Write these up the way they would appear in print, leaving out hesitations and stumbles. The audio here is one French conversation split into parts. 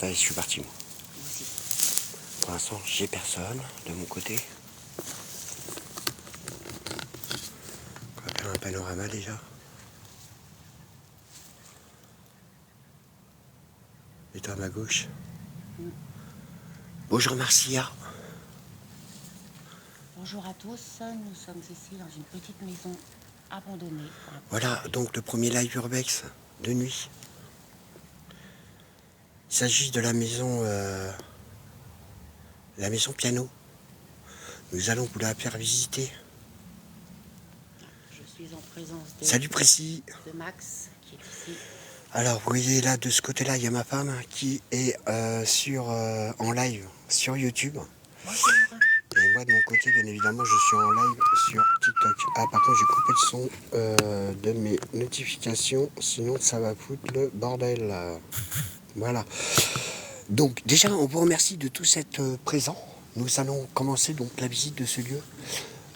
Allez, je suis parti, moi. Pour l'instant, j'ai personne de mon côté. On va faire un panorama déjà. Et toi à ma gauche. Bonjour Marcia. Bonjour à tous, nous sommes ici dans une petite maison abandonnée. Voilà, donc le premier live urbex de nuit. Il s'agit de la maison piano. Nous allons vous la faire visiter. Je suis en présence Salut Précis. de Max qui est ici. Alors vous voyez là de ce côté-là, il y a ma femme qui est en live sur YouTube. Bonjour. Et moi de mon côté, bien évidemment, je suis en live sur TikTok. Ah par contre, j'ai coupé le son de mes notifications, sinon ça va foutre le bordel. Voilà. Donc déjà, on vous remercie de tous être présents. Nous allons commencer donc la visite de ce lieu.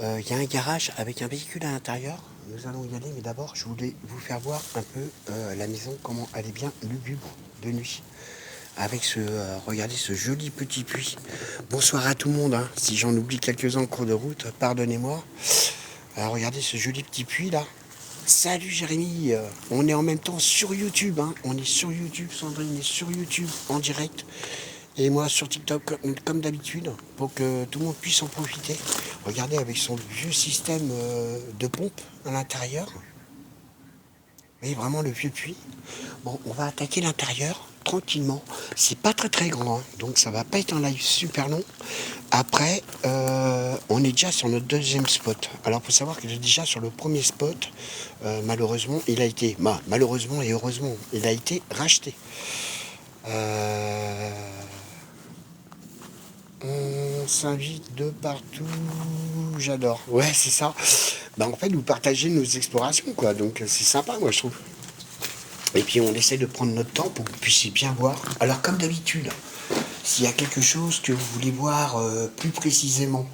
Il y a un garage avec un véhicule à l'intérieur. Nous allons y aller, mais d'abord, je voulais vous faire voir un peu la maison, comment elle est bien lugubre de nuit. Avec regardez ce joli petit puits. Bonsoir à tout le monde, hein. Si j'en oublie quelques-uns en cours de route, pardonnez-moi. Alors regardez ce joli petit puits là. Salut Jérémy, on est en même temps sur YouTube, hein. On est sur YouTube, Sandrine est sur YouTube en direct. Et moi sur TikTok comme d'habitude, pour que tout le monde puisse en profiter. Regardez avec son vieux système de pompe à l'intérieur. Vous voyez vraiment le vieux puits. Bon, on va attaquer l'intérieur tranquillement. C'est pas très grand, hein, donc ça va pas être un live super long. Après, on est déjà sur notre deuxième spot. Alors, faut savoir que déjà sur le premier spot, malheureusement, il a été, malheureusement et heureusement, il a été racheté. On s'invite de partout, j'adore. Ouais, c'est ça. En fait, vous partagez nos explorations, quoi. Donc, c'est sympa, moi, je trouve. Et puis, on essaie de prendre notre temps pour que vous puissiez bien voir. Alors, comme d'habitude, s'il y a quelque chose que vous voulez voir plus précisément,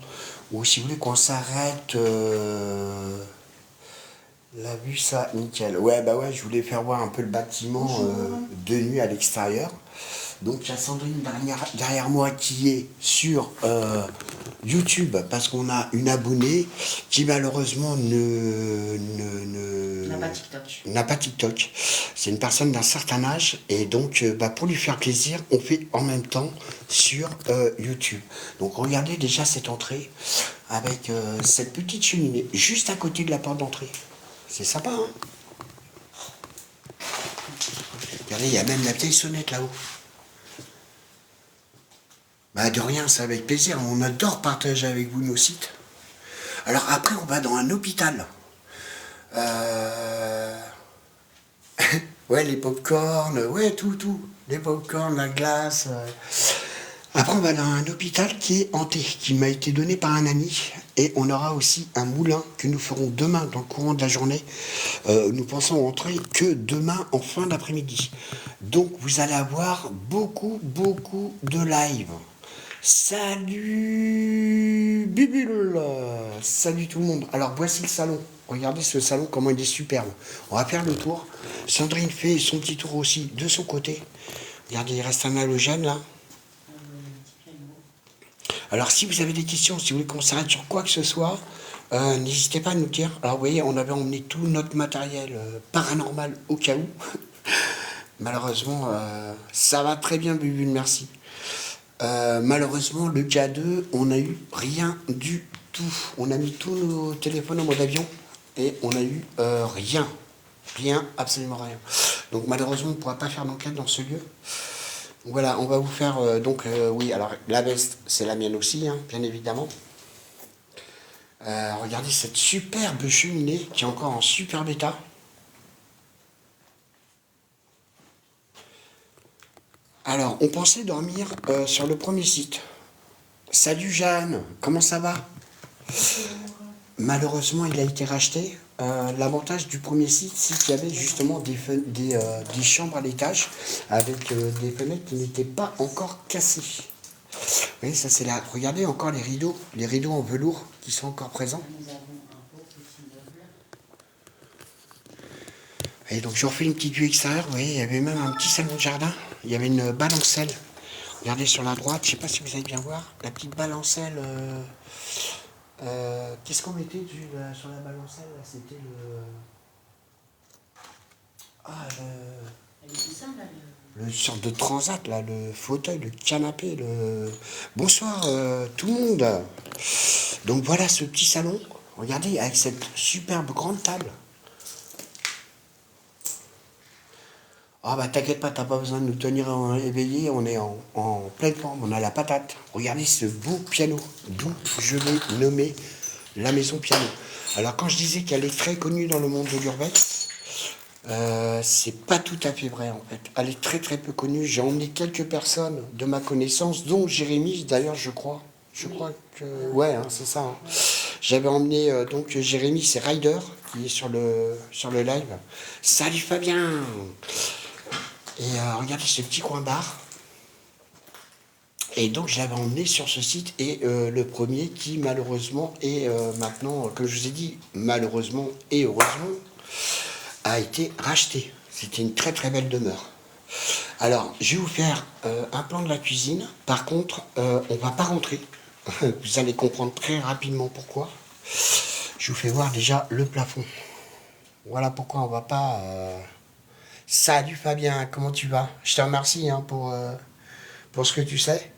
ou si vous voulez qu'on s'arrête, la vue, ça, nickel. Ouais, ouais, je voulais faire voir un peu le bâtiment de nuit à l'extérieur. Donc il y a Sandrine derrière moi qui est sur YouTube parce qu'on a une abonnée qui malheureusement n'a pas TikTok. C'est une personne d'un certain âge et donc pour lui faire plaisir, on fait en même temps sur YouTube. Donc regardez déjà cette entrée avec cette petite cheminée juste à côté de la porte d'entrée. C'est sympa, hein? Regardez, il y a même la vieille sonnette là-haut. De rien, c'est avec plaisir. On adore partager avec vous nos sites. Alors après, on va dans un hôpital. Ouais, les pop-corn, ouais, tout. Les pop-corn, la glace. Après, on va dans un hôpital qui est hanté, qui m'a été donné par un ami. Et on aura aussi un moulin que nous ferons demain dans le courant de la journée. Nous pensons entrer que demain en fin d'après-midi. Donc, vous allez avoir beaucoup de live. Salut Bibule. Salut tout le monde. Alors voici le salon. Regardez ce salon, comment il est superbe. On va faire le tour. Sandrine fait son petit tour aussi de son côté. Regardez, il reste un halogène là. Alors si vous avez des questions, si vous voulez qu'on s'arrête sur quoi que ce soit, n'hésitez pas à nous dire. Alors vous voyez, on avait emmené tout notre matériel paranormal au cas où. Malheureusement, ça va très bien Bibule, merci. Malheureusement, le K2, on n'a eu rien du tout. On a mis tous nos téléphones en mode avion et on n'a eu rien. Rien, absolument rien. Donc malheureusement, on ne pourra pas faire d'enquête dans ce lieu. Donc, voilà, on va vous faire... oui, alors la veste, c'est la mienne aussi, hein, bien évidemment. Regardez cette superbe cheminée qui est encore en superbe état. Alors, on pensait dormir sur le premier site. Salut Jeanne, comment ça va? Malheureusement, il a été racheté. L'avantage du premier site, c'est qu'il y avait justement des chambres à l'étage avec des fenêtres qui n'étaient pas encore cassées. Vous voyez, ça c'est là. Regardez encore les rideaux en velours qui sont encore présents. Et donc je refais une petite vue extérieure. Vous voyez, il y avait même un petit salon de jardin. il y avait une balancelle. Regardez sur la droite, je sais pas si vous allez bien voir, la petite balancelle. Qu'est-ce qu'on mettait sur la balancelle? C'était le. Ah, le sorte de transat, là, le fauteuil, le canapé, le. Bonsoir tout le monde. Donc voilà ce petit salon. Regardez, avec cette superbe grande table. Ah bah t'inquiète pas, t'as pas besoin de nous tenir éveillés, on est en pleine forme, on a la patate. Regardez ce beau piano, d'où je l'ai nommé la maison piano. Alors quand je disais qu'elle est très connue dans le monde de l'urbex, c'est pas tout à fait vrai en fait. Elle est très très peu connue. J'ai emmené quelques personnes de ma connaissance, dont Jérémy d'ailleurs je crois. Je crois que... Ouais, hein, c'est ça. Hein. J'avais emmené donc Jérémy, c'est Ryder, qui est sur le live. Salut Fabien! Et regardez ce petit coin bar. Et donc je l'avais emmené sur ce site et le premier qui malheureusement est maintenant, comme je vous ai dit, malheureusement et heureusement, a été racheté. C'était une très très belle demeure. Alors je vais vous faire un plan de la cuisine. Par contre, on va pas rentrer. Vous allez comprendre très rapidement pourquoi. Je vous fais voir déjà le plafond. Voilà pourquoi on va pas... Salut Fabien, comment tu vas? Je te remercie hein, pour ce que tu sais.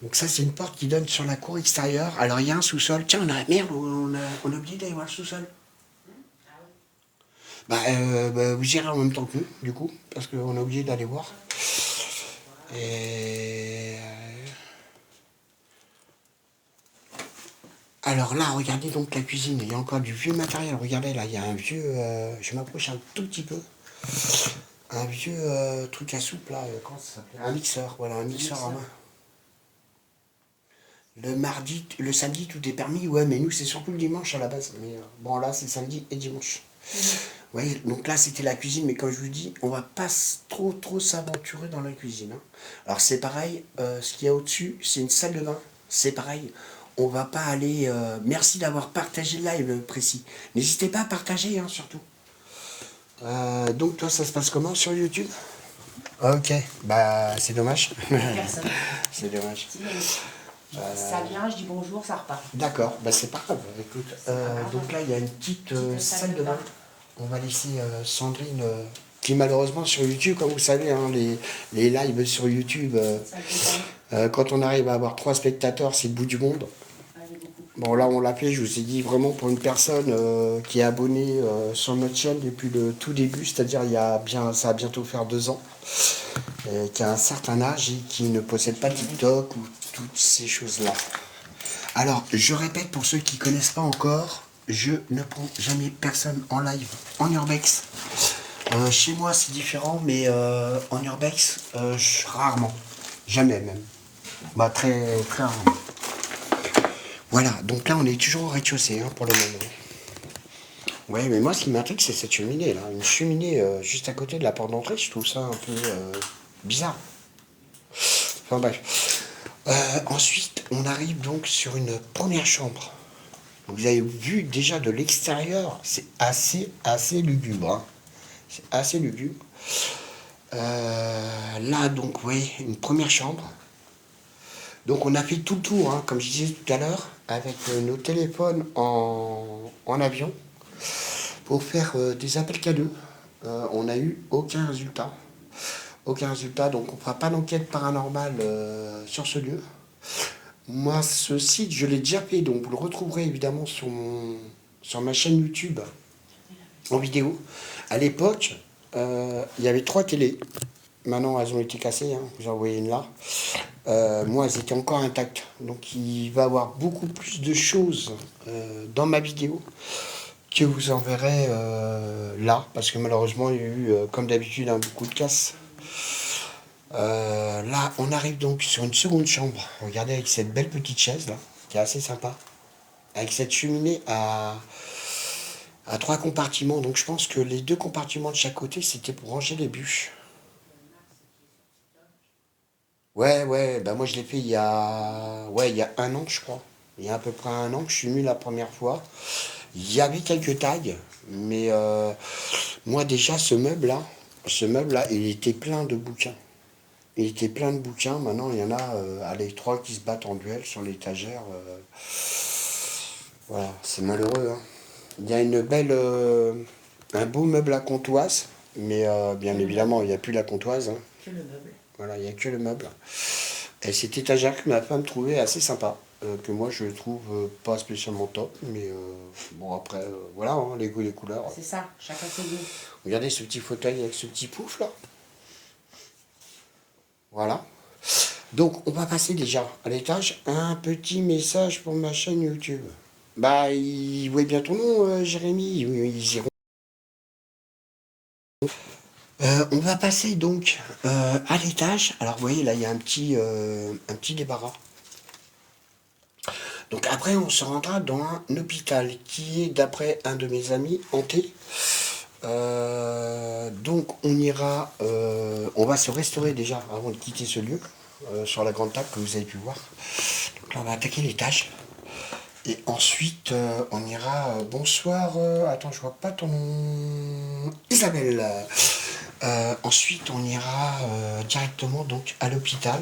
Donc ça c'est une porte qui donne sur la cour extérieure. Alors il y a un sous-sol. Tiens, merde, on a oublié d'aller voir le sous-sol. Vous irez en même temps que nous, du coup, parce qu'on a oublié d'aller voir. Et... Alors là, regardez donc la cuisine. Il y a encore du vieux matériel. Regardez là, il y a un vieux... je m'approche un tout petit peu. Un vieux truc à soupe là, comment ça s'appelle? Un mixeur, voilà, un mixeur à main. Le mardi, le samedi, tout est permis, ouais, mais nous c'est surtout le dimanche à la base. Mais bon, là c'est samedi et dimanche. Vous voyez, donc là c'était la cuisine, mais comme je vous dis, on va pas trop s'aventurer dans la cuisine. Hein. Alors c'est pareil, ce qu'il y a au-dessus, c'est une salle de bain. C'est pareil, on va pas aller. Merci d'avoir partagé le live précis. N'hésitez pas à partager, hein, surtout. Donc toi ça se passe comment sur YouTube? Ok, bah c'est dommage. C'est dommage. Ça vient, je dis bonjour, ça repart. D'accord, bah c'est pas grave. Écoute, donc là il y a une petite salle de bain. On va laisser Sandrine, qui malheureusement sur YouTube, comme vous savez, hein, les lives sur YouTube, quand on arrive à avoir 3 spectateurs, c'est le bout du monde. Bon là on l'a fait, je vous ai dit vraiment pour une personne qui est abonnée sur notre chaîne depuis le tout début, c'est-à-dire ça va bientôt faire 2 ans, qui a un certain âge et qui ne possède pas TikTok ou toutes ces choses-là. Alors je répète pour ceux qui ne connaissent pas encore, je ne prends jamais personne en live, en urbex. Chez moi c'est différent, mais en urbex, rarement, jamais même. Bah très très rarement. Voilà, donc là on est toujours au rez-de-chaussée hein, pour le moment. Ouais, mais moi ce qui m'intrigue c'est cette cheminée là. Une cheminée juste à côté de la porte d'entrée, je trouve ça un peu bizarre. Enfin bref. Ensuite, on arrive donc sur une première chambre. Vous avez vu déjà de l'extérieur, c'est assez lugubre. Hein. C'est assez lugubre. Là donc, oui, une première chambre. Donc on a fait tout le tour, hein, comme je disais tout à l'heure, avec nos téléphones en avion, pour faire des appels cadeaux. On n'a eu aucun résultat. Aucun résultat, donc on ne fera pas d'enquête paranormale sur ce lieu. Moi, ce site, je l'ai déjà fait, donc vous le retrouverez évidemment sur ma chaîne YouTube en vidéo. À l'époque, il y avait 3 télés. Maintenant, elles ont été cassées, hein. Vous en voyez une là. Moi, elles étaient encore intactes. Donc, il va y avoir beaucoup plus de choses dans ma vidéo que vous en verrez là. Parce que malheureusement, il y a eu, comme d'habitude, beaucoup de casse. Là, on arrive donc sur une seconde chambre. Regardez avec cette belle petite chaise là, qui est assez sympa. Avec cette cheminée à 3 compartiments. Donc je pense que les 2 compartiments de chaque côté, c'était pour ranger les bûches. Ouais, bah moi je l'ai fait il y a 1 an, je crois. Il y a à peu près 1 an que je suis venu la première fois. Il y avait quelques tags, mais moi déjà ce meuble-là, il était plein de bouquins. Il était plein de bouquins. Maintenant, il y en a allez, 3 qui se battent en duel sur l'étagère. Voilà, c'est malheureux. Hein. Il y a un beau meuble à comptoise, mais bien évidemment, il n'y a plus la comptoise. Hein. Que le meuble. Voilà, il n'y a que le meuble. Et cette étagère que ma femme trouvait assez sympa, que moi je trouve pas spécialement top, mais bon après, voilà, hein, les goûts, les couleurs. C'est ça, chacun ses goûts. Regardez ce petit fauteuil avec ce petit pouf là. Voilà. Donc on va passer déjà à l'étage. Un petit message pour ma chaîne YouTube. Bah, ils voient bien ton nom, Jérémy. Ils iront. On va passer donc à l'étage. Alors vous voyez là, il y a un petit débarras. Donc après, on se rendra dans un hôpital qui est, d'après un de mes amis, hanté. Donc on ira, on va se restaurer déjà avant de quitter ce lieu, sur la grande table que vous avez pu voir. Donc là, on va attaquer l'étage. Et ensuite, on ira. Bonsoir. Attends, je vois pas ton nom. Isabelle. Ensuite, on ira directement donc à l'hôpital.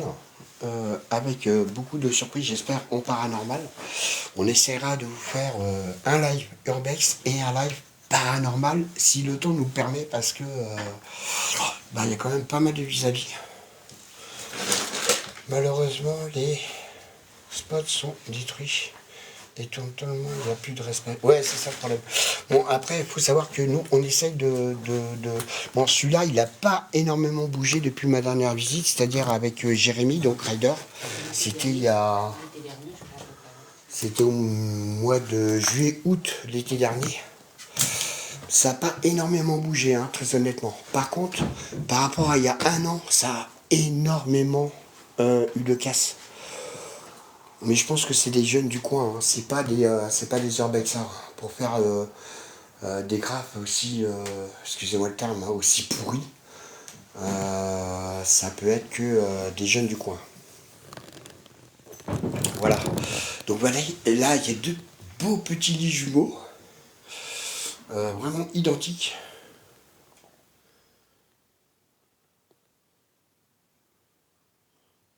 Avec beaucoup de surprises, j'espère, en paranormal. On essaiera de vous faire un live urbex et un live paranormal si le temps nous le permet, parce que bah, il y a quand même pas mal de vis-à-vis. Malheureusement, les spots sont détruits. Et tout le monde, il n'y a plus de respect. Ouais, c'est ça le problème. Bon, après, il faut savoir que nous, on essaye Bon, celui-là, il n'a pas énormément bougé depuis ma dernière visite, c'est-à-dire avec Jérémy, donc Rider. C'était il y a... C'était au mois de juillet-août l'été dernier. Ça n'a pas énormément bougé, hein, très honnêtement. Par contre, par rapport à il y a un an, ça a énormément eu de casse. Mais je pense que c'est des jeunes du coin, hein. C'est pas des urbexers. Pour faire des graphes aussi, excusez-moi le terme, hein, aussi pourris, ça peut être que des jeunes du coin. Voilà. Donc voilà, et là il y a deux beaux petits lits jumeaux, vraiment identiques.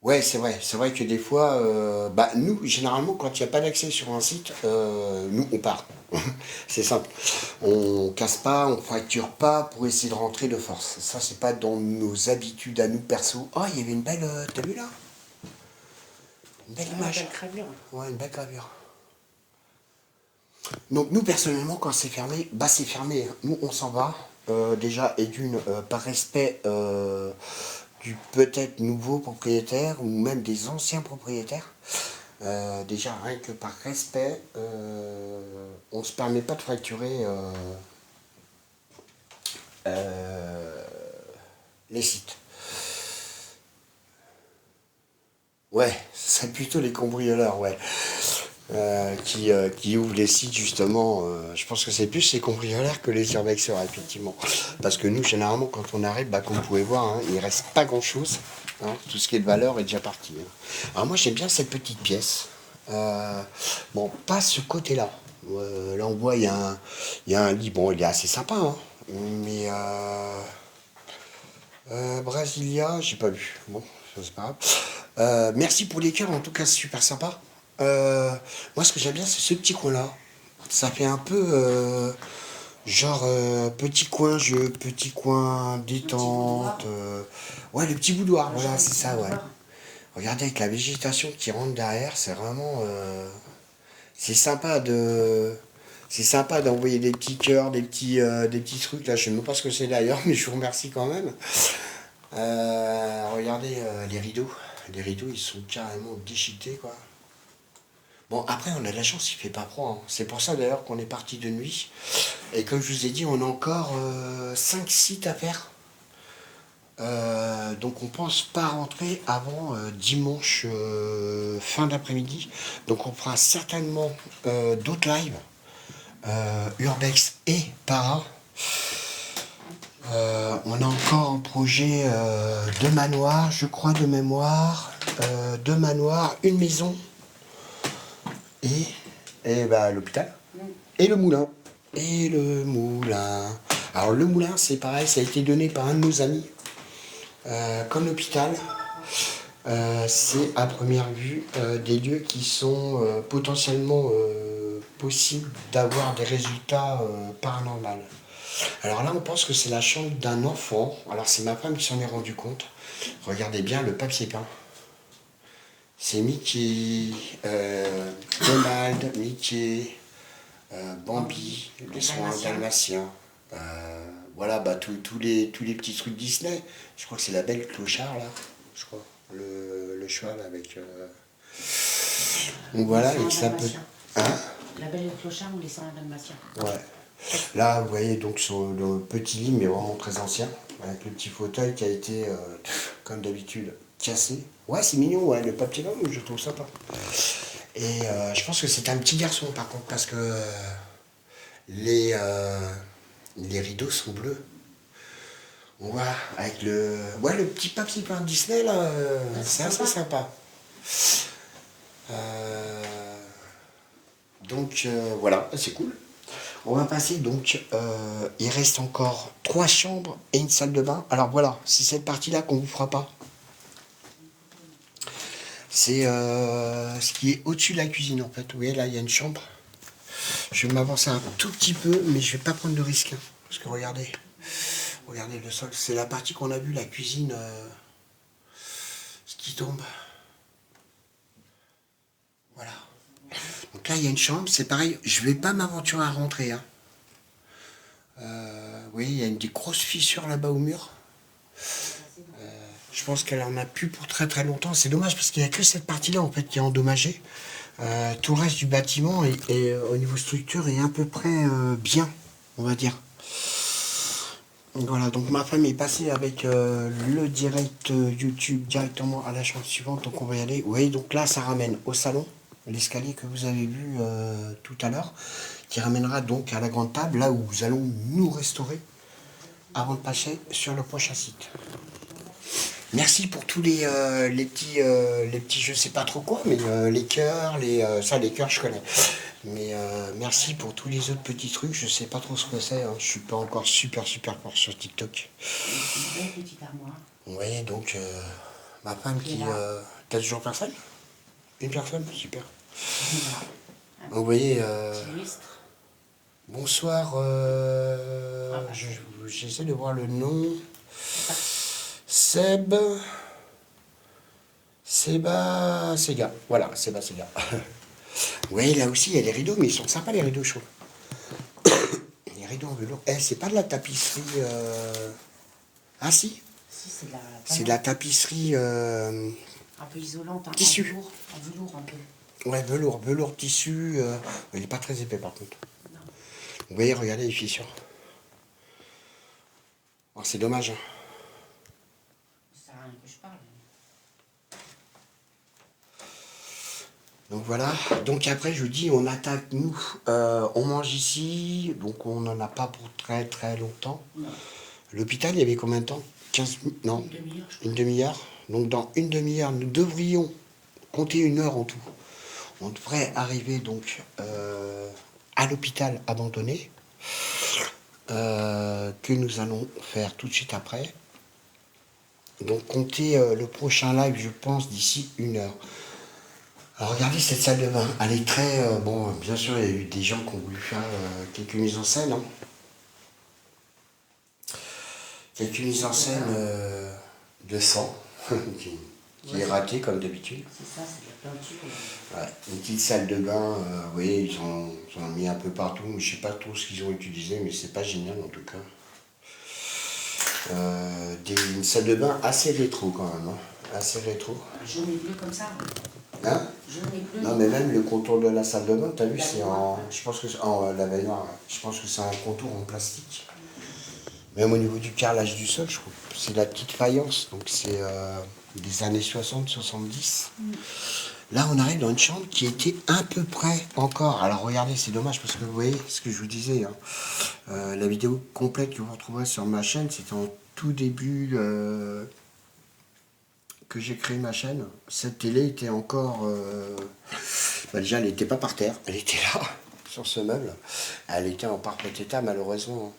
Ouais, c'est vrai que des fois, bah, nous, généralement, quand il n'y a pas d'accès sur un site, nous, on part. C'est simple. On casse pas, on fracture pas pour essayer de rentrer de force. Ça, c'est pas dans nos habitudes à nous perso. Oh, il y avait une belle, t'as vu là? Une belle image. Une belle gravure. Ouais, une belle gravure. Donc nous, personnellement, quand c'est fermé, bah c'est fermé. Nous, on s'en va. Déjà, et d'une, par respect du peut-être nouveau propriétaire ou même des anciens propriétaires. Déjà, rien que par respect, on ne se permet pas de fracturer les sites. Ouais, ce serait plutôt les cambrioleurs, ouais. Qui ouvrent les sites justement. Je pense que c'est plus les cambrioleurs que les urbexeurs, effectivement. Parce que nous, généralement, quand on arrive, bah, comme vous pouvez voir, hein, il ne reste pas grand-chose. Hein, tout ce qui est de valeur est déjà parti. Hein. Alors moi, j'aime bien cette petite pièce. Bon, pas ce côté-là. Là, on voit, il y a un lit. Bon, il est assez sympa, hein, mais Brasilia, j'ai pas vu. Bon, ça, c'est pas grave. Merci pour les cœurs, en tout cas, c'est super sympa. Moi, ce que j'aime bien, c'est ce petit coin-là. Ça fait un peu genre petit coin jeu, petit coin détente. Ouais, le petit boudoir, voilà, c'est ça, ouais. Regardez avec la végétation qui rentre derrière, c'est vraiment. C'est sympa de. C'est sympa d'envoyer des petits cœurs, des petits trucs. Là, je sais même pas ce que c'est d'ailleurs, mais je vous remercie quand même. Regardez les rideaux. Les rideaux, ils sont carrément déchiquetés, quoi. Bon, après, on a de la chance, il fait pas froid. Hein. C'est pour ça d'ailleurs qu'on est parti de nuit. Et comme je vous ai dit, on a encore 5 sites à faire. Donc on pense pas rentrer avant dimanche fin d'après-midi. Donc on fera certainement d'autres lives, Urbex et Para. On a encore un projet de manoir, je crois de mémoire, deux manoirs, une maison et bah, l'hôpital et le moulin. Et le moulin. Alors le moulin, c'est pareil, ça a été donné par un de nos amis, comme l'hôpital. C'est à première vue des lieux qui sont potentiellement possibles d'avoir des résultats paranormaux. Alors là, on pense que c'est la chambre d'un enfant. Alors c'est ma femme qui s'en est rendu compte. Regardez bien le papier peint. C'est Mickey, Donald, Mickey, Bambi, les soins dalmatiens. Voilà, bah, tous les petits trucs Disney. Je crois que c'est la Belle Clochard, là. Je crois. Le cheval avec... Donc voilà, et ça peut... Hein? La Belle et le Clochard ou les 101 Dalmatiens. Ouais. Là, vous voyez donc sur le petit lit, mais vraiment très ancien, avec le petit fauteuil qui a été, comme d'habitude, cassé. Ouais, c'est mignon, ouais, le papier là, je trouve sympa. Et je pense que c'est un petit garçon, par contre, parce que les rideaux sont bleus. On voit avec le petit papier peint Disney, là, c'est assez sympa. Donc, voilà, c'est cool. On va passer donc, il reste encore 3 chambres et une salle de bain. Alors voilà, c'est cette partie-là qu'on ne vous fera pas. C'est ce qui est au-dessus de la cuisine en fait. Vous voyez là, il y a une chambre. Je vais m'avancer un tout petit peu, mais je vais pas prendre de risque. Hein, parce que regardez le sol. C'est la partie qu'on a vue, la cuisine, ce qui tombe. Voilà. Donc là, il y a une chambre, c'est pareil. Je vais pas m'aventurer à rentrer. Hein. Oui, il y a des grosses fissures là-bas au mur. Je pense qu'elle en a plus pour très très longtemps. C'est dommage parce qu'il n'y a que cette partie-là en fait qui est endommagée. Tout le reste du bâtiment est, au niveau structure est à peu près bien, on va dire. Voilà, donc ma femme est passée avec le direct YouTube directement à la chambre suivante, donc on va y aller. Oui, donc là ça ramène au salon, l'escalier que vous avez vu tout à l'heure, qui ramènera donc à la grande table, là où nous allons nous restaurer avant de passer sur le prochain site. Merci pour tous les petits, je sais pas trop quoi, mais les cœurs, ça les cœurs je connais. Mais merci pour tous les autres petits trucs, je sais pas trop ce que c'est, hein. Je suis pas encore super fort sur TikTok. Une belle petite armoire. Oui, donc ma femme qui... T'as toujours personne? Une personne? Super. Voilà. Vous voyez... Petit lustre. Bonsoir, j'essaie de voir le nom. Sega. Voilà, Sega. Oui, là aussi, il y a les rideaux, mais ils sont sympas, les rideaux chauds. Les rideaux en velours. Eh, c'est pas de la tapisserie... Ah, si? Si, c'est C'est de la tapisserie... un peu isolante, hein, tissu. En velours un peu. Ouais, velours tissu. Il n'est pas très épais, par contre. Non. Vous voyez, regardez les fissures. Oh, c'est dommage, hein. Ça sert à rien que je parle. Donc voilà, donc après je vous dis, on attaque nous, on mange ici, donc on n'en a pas pour très très longtemps. Non. L'hôpital, il y avait combien de temps? 15 minutes? Non, Une demi-heure, je crois. une demi-heure. Donc dans une demi-heure, nous devrions compter 1 heure en tout. On devrait arriver donc à l'hôpital abandonné, que nous allons faire tout de suite après. Donc comptez le prochain live, je pense, d'ici 1 heure. Alors regardez cette salle de bain, elle est très... bon, bien sûr, il y a eu des gens qui ont voulu faire quelques mises en scène. Hein. Quelques mises en scène de sang, qui est raté comme d'habitude. C'est ça, c'est de la peinture. Ouais, une petite salle de bain, oui, ils en ont mis un peu partout. Je sais pas trop ce qu'ils ont utilisé, mais c'est pas génial en tout cas. Une salle de bain assez rétro quand même, hein. Assez rétro. Jaune et bleu comme ça. Hein? Jaune et bleu. Non mais même le contour de la salle de bain, t'as vu, c'est en... Je pense que c'est en la baignoire, je pense que c'est un contour en plastique. Même au niveau du carrelage du sol, je trouve que c'est la petite faïence, donc c'est des années 60-70. Là on arrive dans une chambre qui était à peu près encore. Alors regardez, c'est dommage parce que vous voyez ce que je vous disais, hein. La vidéo complète que vous retrouverez sur ma chaîne, c'était en tout début que j'ai créé ma chaîne. Cette télé était encore... bah déjà elle n'était pas par terre, elle était là, sur ce meuble. Elle était en parfait état malheureusement.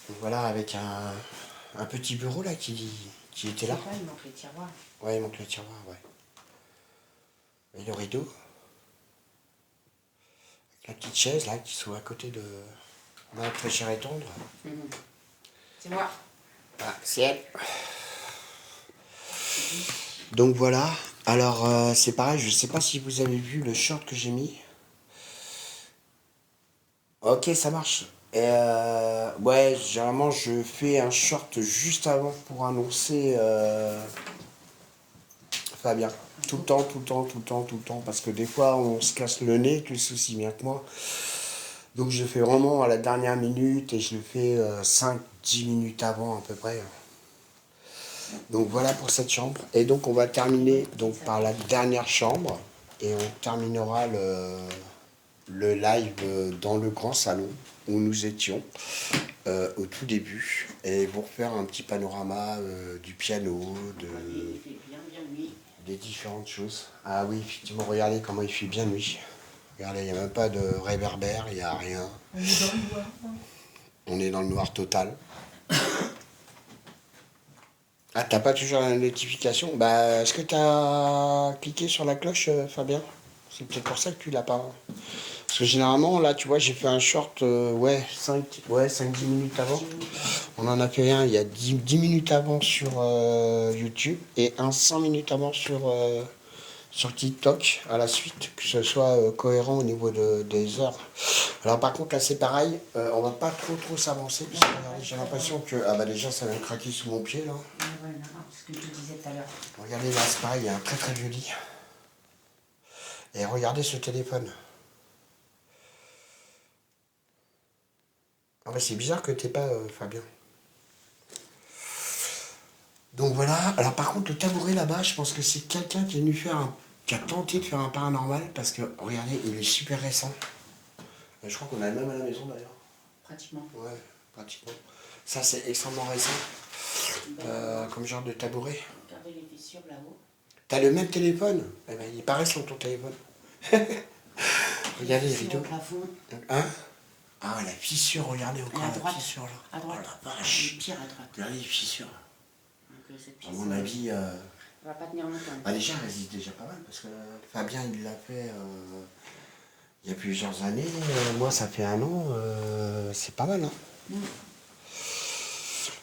Donc voilà, avec un petit bureau là qui qui était Je là. sais pas, il manque les tiroirs. Ouais, il manque le tiroir, ouais. Et le rideau. Avec la petite chaise là qui soit à côté de notre chère et tendre. C'est moi. Ah, c'est elle. Donc voilà. Alors c'est pareil, je sais pas si vous avez vu le short que j'ai mis. Ok, ça marche. Et ouais, généralement je fais un short juste avant pour annoncer Fabien. Tout le temps, tout le temps, tout le temps, tout le temps. Parce que des fois on se casse le nez, tu le sais aussi bien que moi. Donc je le fais vraiment à la dernière minute et je le fais 5-10 minutes avant à peu près. Donc voilà pour cette chambre. Et donc on va terminer donc par la dernière chambre. Et on terminera le live dans le grand salon où nous étions au tout début. Et pour faire un petit panorama du piano, Il fait bien nuit. des différentes choses. Ah oui, effectivement, regardez comment il fait bien nuit. Regardez, il n'y a même pas de réverbère, il n'y a rien. On est dans le noir. On est dans le noir total. Ah, t'as pas toujours la notification? Bah, est-ce que t'as cliqué sur la cloche, Fabien? C'est peut-être pour ça que tu l'as pas. Parce que généralement, là, tu vois, j'ai fait un short, ouais, 5-10 minutes avant. On en a fait un il y a 10 minutes avant sur YouTube et un 5 minutes avant sur TikTok à la suite, que ce soit cohérent au niveau des heures. Alors par contre là c'est pareil, on va pas trop s'avancer parce que regardez, j'ai l'impression que ah bah déjà ça vient de craquer sous mon pied là. Ouais, non, ce que je disais tout à l'heure. Regardez là c'est pareil, il y a un très joli. Et regardez ce téléphone. Ah bah c'est bizarre que t'aies pas Fabien. Donc voilà, alors par contre le tabouret là-bas, je pense que c'est quelqu'un qui est venu qui a tenté de faire un paranormal parce que regardez, il est super récent. Je crois qu'on a le même à la maison d'ailleurs. Pratiquement. Ouais, pratiquement. Ça c'est extrêmement récent. Comme genre de tabouret. Regardez les fissures là-haut. T'as le même téléphone? Eh ben, il paraît sur ton téléphone. Regardez les rideaux. Au plafond. Hein? Ah, la fissure, regardez encore À la droite. fissure là. À droite. Oh la vache. Pire à droite. Regardez les fissures. Donc, cette À pièce, mon avis, elle va pas tenir longtemps. bah déjà, elle résiste déjà pas mal parce que Fabien il l'a fait il y a plusieurs années. Moi, ça fait un an. C'est pas mal, hein?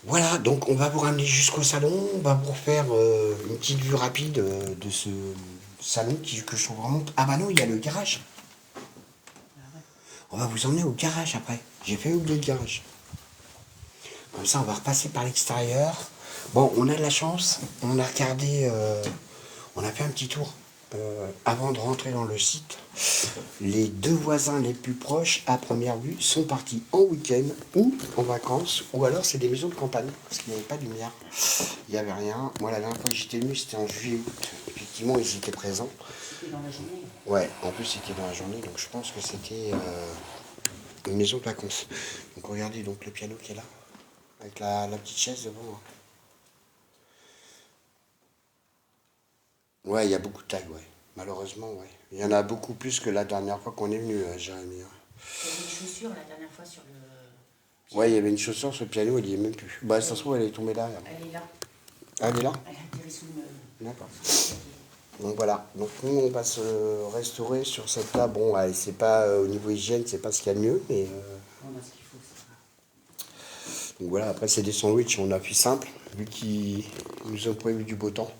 Voilà, donc on va vous ramener jusqu'au salon, on va vous refaire une petite vue rapide de ce salon que je trouve vraiment... Ah bah non, il y a le garage. On va vous emmener au garage après. J'ai fait oublier le garage. Comme ça, on va repasser par l'extérieur. Bon, on a de la chance, on a regardé, on a fait un petit tour avant de rentrer dans le site. Les deux voisins les plus proches, à première vue, sont partis en week-end ou en vacances, ou alors c'est des maisons de campagne, parce qu'il n'y avait pas de lumière, il n'y avait rien. Moi, la dernière fois que j'étais venu, c'était en juillet-août. Effectivement, ils étaient présents. C'était dans la journée. Ouais, en plus, c'était dans la journée, donc je pense que c'était une maison de vacances. Donc, regardez donc le piano qui est là, avec la petite chaise devant. Hein. Ouais, il y a beaucoup de tailles, ouais. Malheureusement, ouais. Il y en a beaucoup plus que la dernière fois qu'on est venu, Jérémy. Hein. Il y avait des chaussures la dernière fois sur le. Ouais, il y avait une chaussure sur le piano, elle y est même plus. Bah, ça se trouve, elle est tombée là. Elle est là. Ah, elle est là? Elle a atterri sous le meuble. D'accord. Donc voilà. Donc nous, on va se restaurer sur cette table. Bon, allez, c'est pas au niveau hygiène, c'est pas ce qu'il y a de mieux, mais. On a ce qu'il faut, ça. Donc voilà, après, c'est des sandwichs, on a fait simple, vu qu'ils nous ont prévu du beau temps.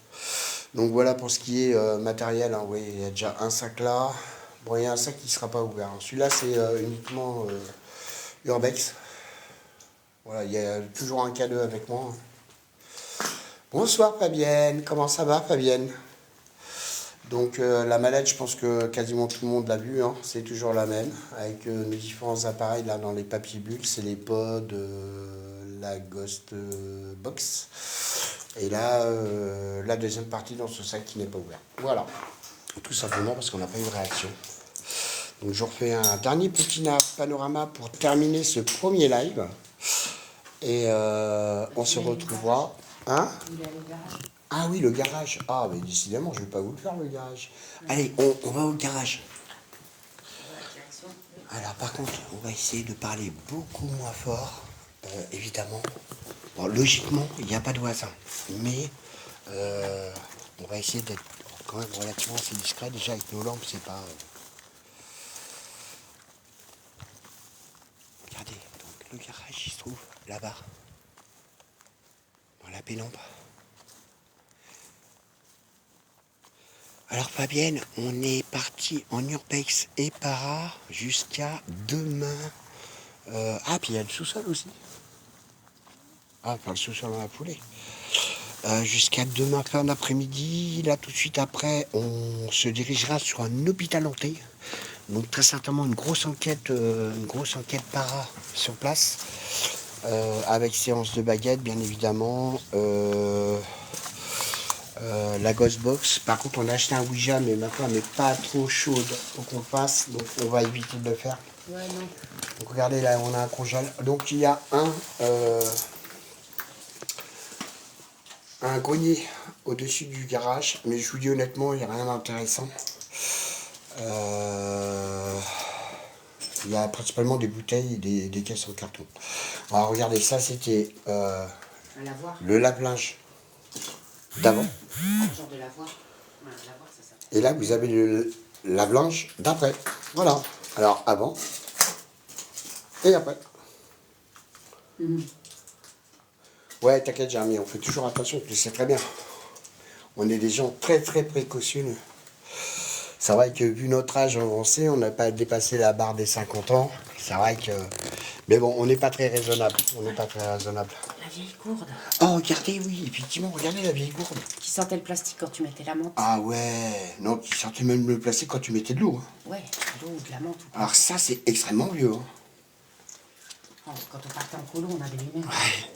Donc voilà pour ce qui est matériel. Hein, oui, il y a déjà un sac là. Bon, il y a un sac qui ne sera pas ouvert. Hein. Celui-là, c'est uniquement Urbex. Voilà, il y a toujours un cadeau avec moi. Bonsoir Fabienne, comment ça va Fabienne? Donc la mallette, je pense que quasiment tout le monde l'a vu, hein. C'est toujours la même, avec nos différents appareils là dans les papiers bulles, c'est les pods, la Ghost Box. Et là, la deuxième partie dans ce sac qui n'est pas ouvert. Voilà, tout simplement parce qu'on n'a pas eu de réaction. Donc je refais un dernier petit panorama pour terminer ce premier live. Et on se retrouvera. Hein? Il est allé au garage. Ah oui, le garage. Ah, mais décidément, je ne vais pas vous le faire, le garage. Allez, on va au garage. Alors, par contre, on va essayer de parler beaucoup moins fort, évidemment. Bon, logiquement, il n'y a pas de voisin. Mais on va essayer d'être quand même relativement assez discret. Déjà, avec nos lampes, c'est pas... Regardez, donc le garage, il se trouve là-bas. Dans la pénombre. Alors Fabienne, on est parti en urbex et para jusqu'à demain. Ah, puis il y a le sous-sol aussi. Ah, enfin le sous-sol dans la foulée. Jusqu'à demain fin d'après-midi. Là, tout de suite après, on se dirigera sur un hôpital hanté. Donc très certainement une grosse enquête para sur place. Avec séance de baguette, bien évidemment. La Ghost Box. Par contre, on a acheté un Ouija, mais ma femme n'est pas trop chaude pour qu'on le fasse, donc on va éviter de le faire. Ouais, non. Donc regardez, là, on a un congèle. Donc il y a un grenier au-dessus du garage, mais je vous dis honnêtement, il n'y a rien d'intéressant. Il y a principalement des bouteilles et des caisses en carton. Alors regardez, ça c'était le lave-linge d'avant. Genre de lavoir. Ouais, lavoir, ça s'appelle. Et là, vous avez le lave-linge d'après. Voilà. Alors, avant et après. Ouais, t'inquiète, Jérémy, on fait toujours attention, tu le sais très bien. On est des gens très, très précautionneux. C'est vrai que vu notre âge avancé, on n'a pas dépassé la barre des 50 ans. C'est vrai que... Mais bon, on n'est pas très raisonnable. On n'est pas très raisonnable. La vieille gourde. Oh, regardez, oui, effectivement, regardez la vieille gourde. Qui sentait le plastique quand tu mettais la menthe. Ah ouais, non, qui sortait même le plastique quand tu mettais de l'eau. Hein. Ouais, de l'eau ou de la menthe. Ou Alors ça, c'est extrêmement vieux. Hein. Oh, quand on partait en colo, on avait les mêmes. Ouais.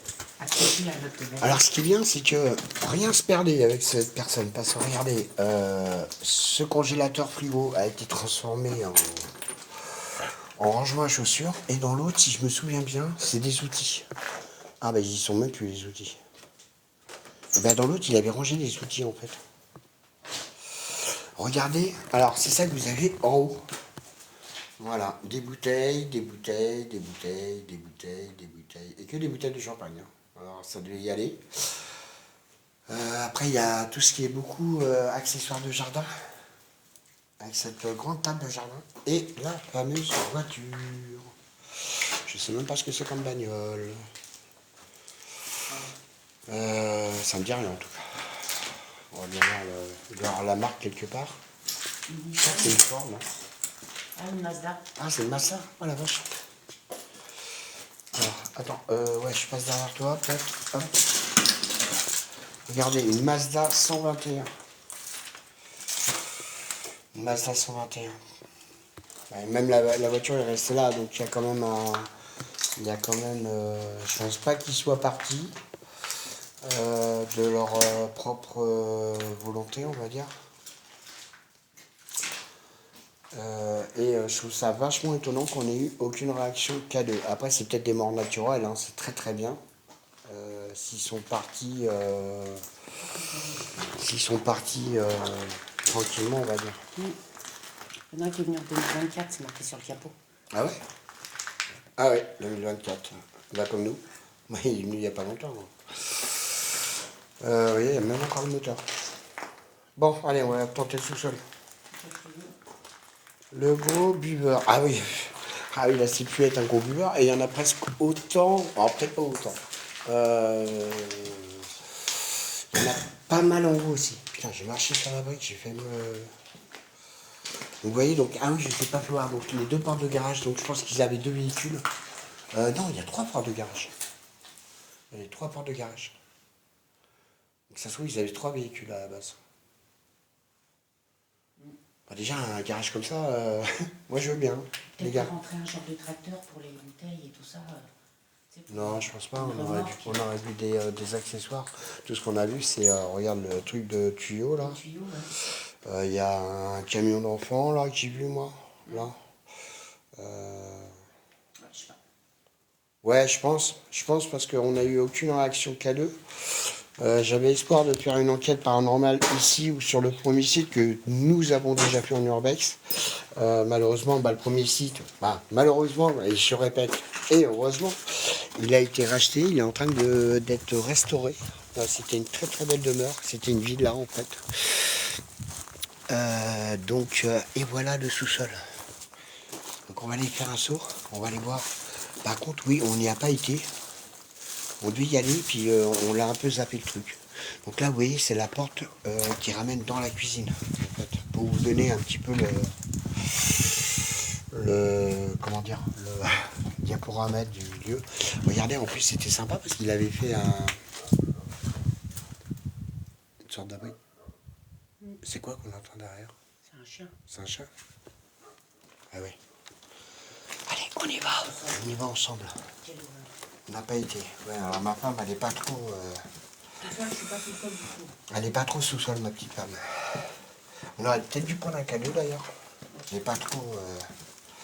Alors, Alors ce qui est bien, c'est que rien se perdait avec cette personne. Parce que regardez, ce congélateur frigo a été transformé en rangement à chaussures. Et dans l'autre, si je me souviens bien, c'est des outils. Ah bah ils y sont même plus les outils. Et ben dans l'autre, il avait rangé les outils en fait. Regardez, alors c'est ça que vous avez en haut. Voilà, des bouteilles, des bouteilles, des bouteilles, des bouteilles, des bouteilles. Et que des bouteilles de champagne. Hein. Alors ça devait y aller. Après, il y a tout ce qui est beaucoup accessoires de jardin. Avec cette grande table de jardin. Et la fameuse voiture. Je sais même pas ce que c'est comme bagnole. Ça me dit rien en tout cas. On va bien voir il doit y avoir la marque quelque part. Ça, c'est une Ford, non? Ah, une Mazda. Ah, c'est une Mazda. Oh la vache. Alors, attends, ouais, je passe derrière toi, peut-être. Hop. Regardez, une Mazda 121. Une Mazda 121. Ouais, même la voiture est restée là, donc il y a quand même un... Il y a quand même... je pense pas qu'ils soient partis de leur propre volonté, on va dire. Et je trouve ça vachement étonnant qu'on ait eu aucune réaction K2. Après, c'est peut-être des morts naturelles, hein, c'est très très bien. S'ils sont partis, tranquillement, on va dire. Il y en a un qui est venu en 2024, c'est marqué sur le capot. Ah ouais? Ah ouais, 2024. Là comme nous. Ouais, il est venu il n'y a pas longtemps. Oui, il y a même encore le moteur. Bon, allez, on va tenter le sous-sol. Le gros buveur. Ah oui. Ah oui, là, c'est pu être un gros buveur. Et il y en a presque autant. Alors, peut-être pas autant. Il y en a pas mal en haut aussi. Putain, j'ai marché sur la brique, j'ai fait me... Vous voyez, donc, ah oui, je ne sais pas voir. Donc, les deux portes de garage, donc je pense qu'ils avaient deux véhicules. Non, il y a trois portes de garage. Il y a trois portes de garage. Donc, ça se trouve, ils avaient trois véhicules à la base. Bah, déjà, un garage comme ça, moi je veux bien, les gars. Rentrer un genre de tracteur pour les bouteilles et tout ça. Non, je pense pas. On aurait vu des accessoires. Tout ce qu'on a vu, c'est, regarde le truc de tuyau là. Il y a un camion d'enfant là que j'ai vu moi. Là. Ouais, je pense. Je pense parce qu'on n'a eu aucune réaction K2. J'avais espoir de faire une enquête paranormale ici ou sur le premier site que nous avons déjà fait en urbex. Malheureusement, le premier site, malheureusement, et je répète, et heureusement, Il a été racheté, il est en train d'être restauré. C'était une très très belle demeure, c'était une villa en fait. Et voilà le sous-sol. Donc on va aller faire un saut, on va aller voir. Par contre, oui, on n'y a pas été. On devait y aller, puis on l'a un peu zappé le truc. Donc là, vous voyez, c'est la porte qui ramène dans la cuisine, en fait, pour vous donner un petit peu comment dire, le diaporama du lieu. Regardez, en plus, c'était sympa parce qu'il avait fait une sorte d'abri. C'est quoi qu'on entend derrière? C'est un chien. C'est un chat? Ah ouais. Allez, on y va. On y va ensemble. On n'a pas été. Ouais, alors ma femme, elle n'est pas trop... Je suis pas sous-sol du tout. Elle n'est pas trop sous-sol, ma petite femme. On aurait peut-être dû prendre un cadeau d'ailleurs. Elle n'est pas trop...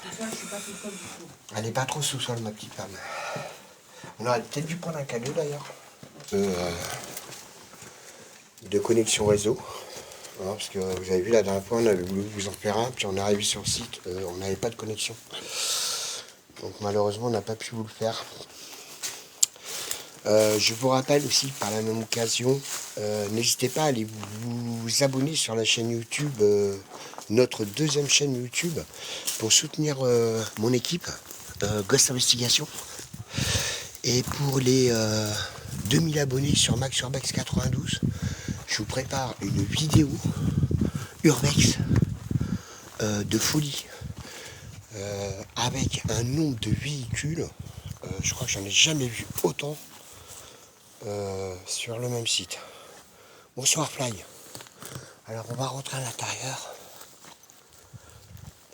Je suis pas sous-sol du tout. Elle n'est pas trop sous-sol, ma petite femme. On aurait peut-être dû prendre un cadeau d'ailleurs. De connexion réseau. Voilà, parce que vous avez vu la dernière fois, on avait voulu vous en faire un, puis on est arrivé sur le site, on n'avait pas de connexion. Donc malheureusement, on n'a pas pu vous le faire. Je vous rappelle aussi, par la même occasion, n'hésitez pas à aller vous abonner sur la chaîne YouTube, notre deuxième chaîne YouTube, pour soutenir mon équipe, Ghost Investigation. Et pour les 2000 abonnés sur Max Urbex 92, je vous prépare une vidéo Urbex de folie, avec un nombre de véhicules, je crois que j'en ai jamais vu autant sur le même site. Bonsoir Fly. Alors on va rentrer à l'intérieur.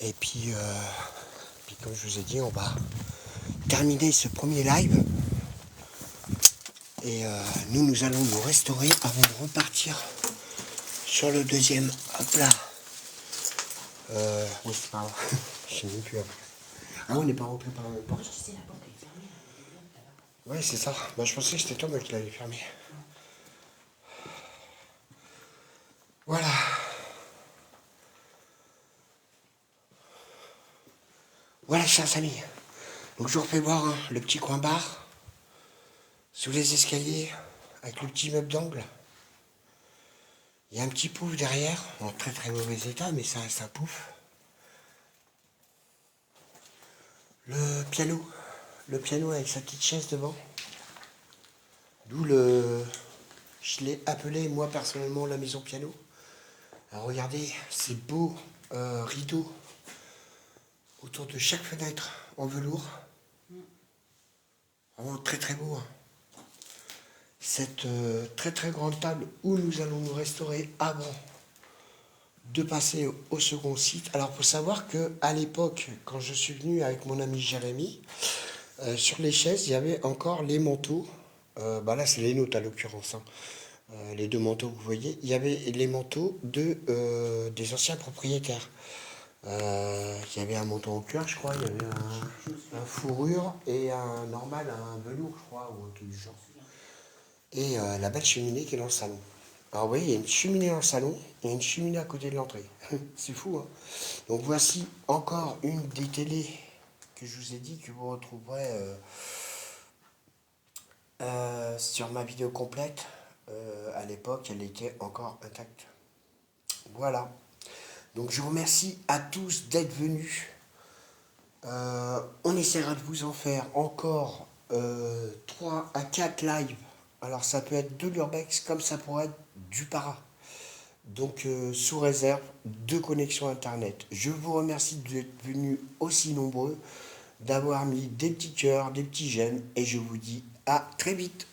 Et puis comme je vous ai dit, on va terminer ce premier live. Et nous allons nous restaurer avant de repartir sur le deuxième. Hop là. Oui, c'est pas grave. Je sais même plus après. Ah, on n'est pas rentré par la même porte. Ouais, c'est ça. Bah, je pensais que c'était toi qui l'avais fermé. Voilà. Voilà, chers amis. Donc, je vous refais voir hein, le petit coin bar. Sous les escaliers, avec le petit meuble d'angle. Il y a un petit pouf derrière, en très très mauvais état, mais ça reste un pouf. Le piano avec sa petite chaise devant. D'où je l'ai appelé moi personnellement la maison piano. Alors regardez, ces beaux rideaux autour de chaque fenêtre en velours. Vraiment très très beau. Hein. Cette très très grande table où nous allons nous restaurer avant de passer au second site. Alors il faut savoir que à l'époque, quand je suis venu avec mon ami Jérémy, sur les chaises, il y avait encore les manteaux. Là, c'est les nôtres à l'occurrence. Hein. Les deux manteaux que vous voyez, il y avait les manteaux des anciens propriétaires. Il y avait un manteau en cuir, je crois, il y avait un fourrure et un normal, un velours, je crois, ou un truc du genre. Et la belle cheminée qui est dans le salon. Alors vous voyez, il y a une cheminée dans le salon et une cheminée à côté de l'entrée. C'est fou, hein. Donc voici encore une des télés que je vous ai dit que vous retrouverez sur ma vidéo complète. À l'époque, elle était encore intacte. Voilà. Donc je vous remercie à tous d'être venus. On essaiera de vous en faire encore 3 à 4 lives. Alors ça peut être de l'urbex comme ça pourrait être du para. Donc sous réserve de connexion internet. Je vous remercie d'être venus aussi nombreux, d'avoir mis des petits cœurs, des petits j'aime et je vous dis à très vite.